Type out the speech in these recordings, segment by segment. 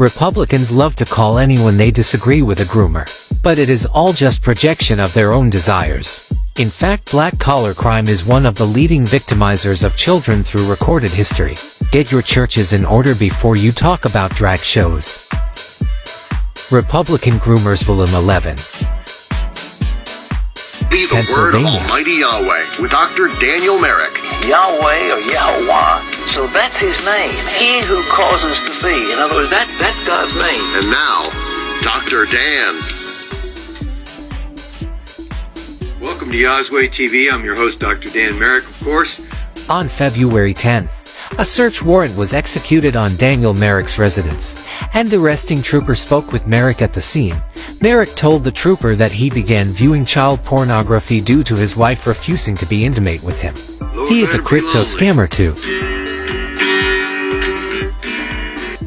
Republicans love to call anyone they disagree with a groomer, but it is all just projection of their own desires. In fact, black-collar crime is one of the leading victimizers of children through recorded history. Get your churches in order before you talk about drag shows. Republican Groomers Volume 11. Be the word of Almighty Yahweh with Dr. Daniel Merrick. Yahweh or Yahweh, so that's his name. He who causes to be. In other words, that's God's name. And now, Dr. Dan. Welcome to Yahweh TV. I'm your host, Dr. Dan Merrick, of course. On February 10th, a search warrant was executed on Daniel Merrick's residence, and the arresting trooper spoke with Merrick at the scene. Merrick told the trooper that he began viewing child pornography due to his wife refusing to be intimate with him. He is a crypto scammer too.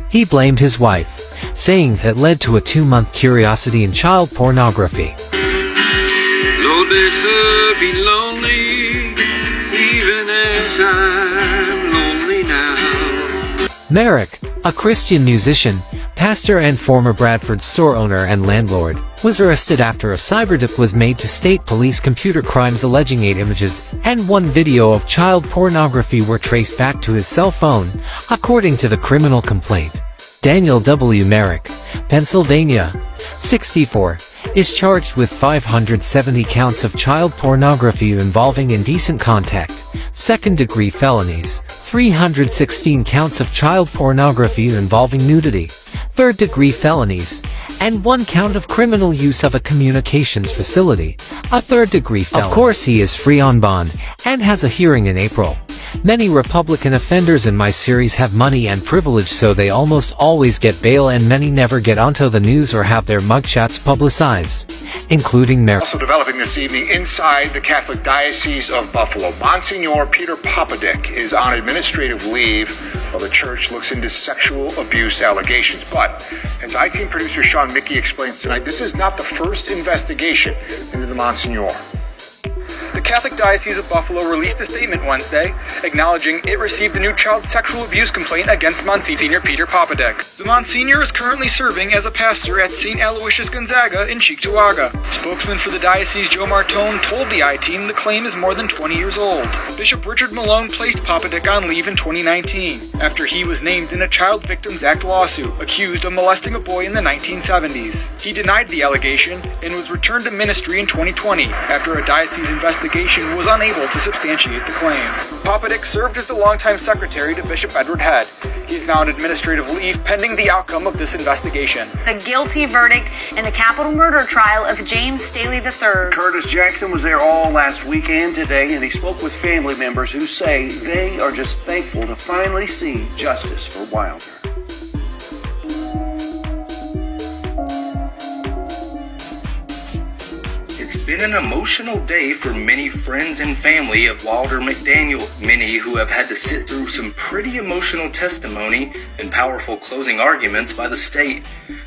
He blamed his wife, saying that led to a 2-month curiosity in child pornography. Lord, let her be lonely, even as I'm lonely now. Merrick, a Christian musician, pastor and former Bradford store owner and landlord, was arrested after a cyberdip was made to state police computer crimes alleging 8 images and 1 video of child pornography were traced back to his cell phone, according to the criminal complaint. Daniel W. Merrick, Pennsylvania, 64, is charged with 570 counts of child pornography involving indecent contact, second-degree felonies, 316 counts of child pornography involving nudity, third-degree felonies, and 1 count of criminal use of a communications facility, a third-degree felony. Of course, he is free on bond and has a hearing in April. Many Republican offenders in my series have money and privilege, so they almost always get bail, and many never get onto the news or have their mugshots publicized, including Merrick. Also developing this evening inside the Catholic Diocese of Buffalo, Monsignor Peter Popadick is on administrative leave while the church looks into sexual abuse allegations. But as I-Team producer Sean Mickey explains tonight, this is not the first investigation into the Monsignor. The Catholic Diocese of Buffalo released a statement Wednesday acknowledging it received a new child sexual abuse complaint against Monsignor Peter Popadick. The Monsignor is currently serving as a pastor at St. Aloysius Gonzaga in Cheektowaga. Spokesman for the diocese Joe Martone told the I-Team the claim is more than 20 years old. Bishop Richard Malone placed Popadick on leave in 2019 after he was named in a Child Victims Act lawsuit accused of molesting a boy in the 1970s. He denied the allegation and was returned to ministry in 2020 after a diocese investigation was unable to substantiate the claim. Popadick served as the longtime secretary to Bishop Edward Head. He is now on administrative leave pending the outcome of this investigation. The guilty verdict in the capital murder trial of James Staley III. Curtis Jackson was there all last week and today, and he spoke with family members who say they are just thankful to finally see justice for Wilder. It's been an emotional day for many friends and family of Wilder McDaniel, many who have had to sit through some pretty emotional testimony and powerful closing arguments by the state.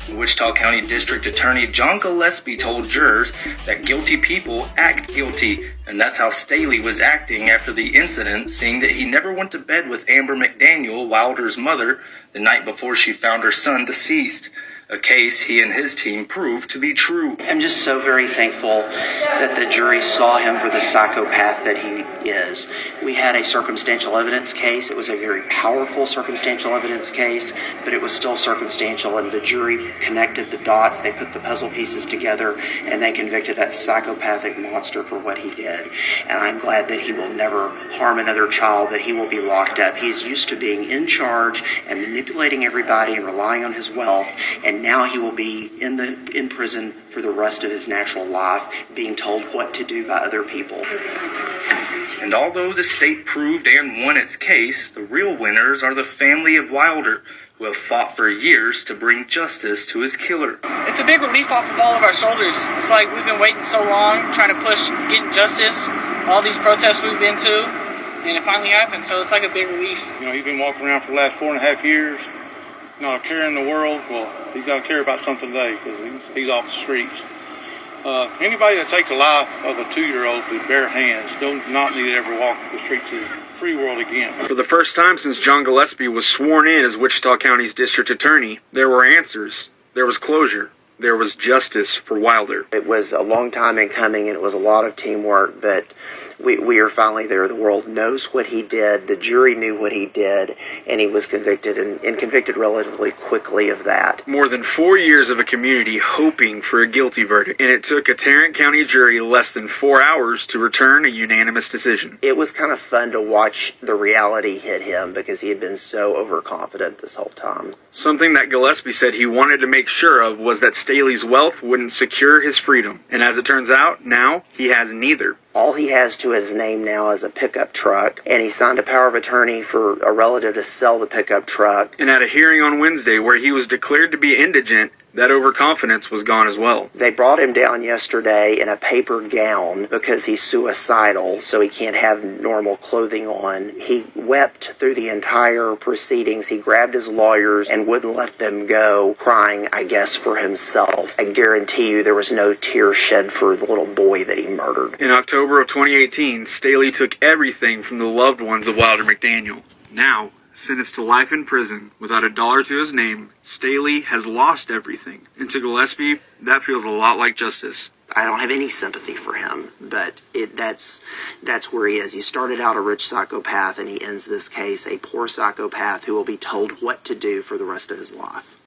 Wichita County District Attorney John Gillespie told jurors that guilty people act guilty, and that's how Staley was acting after the incident, seeing that he never went to bed with Amber McDaniel, Wilder's mother, the night before she found her son deceased. A case he and his team proved to be true. I'm just so very thankful that the jury saw him for the psychopath that he is. We had a circumstantial evidence case. It was a very powerful circumstantial evidence case, but it was still circumstantial, and the jury connected the dots. They put the puzzle pieces together, and they convicted that psychopathic monster for what he did. And I'm glad that he will never harm another child, that he will be locked up. He's used to being in charge and manipulating everybody and relying on his wealth, and now he will be in prison for the rest of his natural life, being told what to do by other people. And although the state proved and won its case, the real winners are the family of Wilder, who have fought for years to bring justice to his killer. It's a big relief off of all of our shoulders. It's like we've been waiting so long, trying to push getting justice, all these protests we've been to, and it finally happened, so it's like a big relief. You know, he's been walking around for the last 4.5 years, not a care in the world. Well, he's got to care about something today because he's off the streets. Anybody that takes the life of a 2-year-old with bare hands do not need to ever walk the streets of the free world again. For the first time since John Gillespie was sworn in as Wichita County's district attorney, there were answers, there was closure, there was justice for Wilder. It was a long time in coming, and it was a lot of teamwork, but we are finally there. The world knows what he did. The jury knew what he did, and he was convicted, and convicted relatively quickly of that. More than 4 years of a community hoping for a guilty verdict, and it took a Tarrant County jury less than 4 hours to return a unanimous decision. It was kind of fun to watch the reality hit him because he had been so overconfident this whole time. Something that Gillespie said he wanted to make sure of was that Staley's wealth wouldn't secure his freedom, and as it turns out, now he has neither. All he has to his name now is a pickup truck, and he signed a power of attorney for a relative to sell the pickup truck. And at a hearing on Wednesday where he was declared to be indigent, that overconfidence was gone as well. They brought him down yesterday in a paper gown because he's suicidal, so he can't have normal clothing on. He wept through the entire proceedings. He grabbed his lawyers and wouldn't let them go, crying, I guess, for himself. I guarantee you there was no tear shed for the little boy that he murdered. In October of 2018, Staley took everything from the loved ones of Wilder McDaniel. Now, sentenced to life in prison without a dollar to his name, Staley has lost everything. And to Gillespie, that feels a lot like justice. I don't have any sympathy for him, but that's where he is. He started out a rich psychopath, and he ends this case a poor psychopath who will be told what to do for the rest of his life.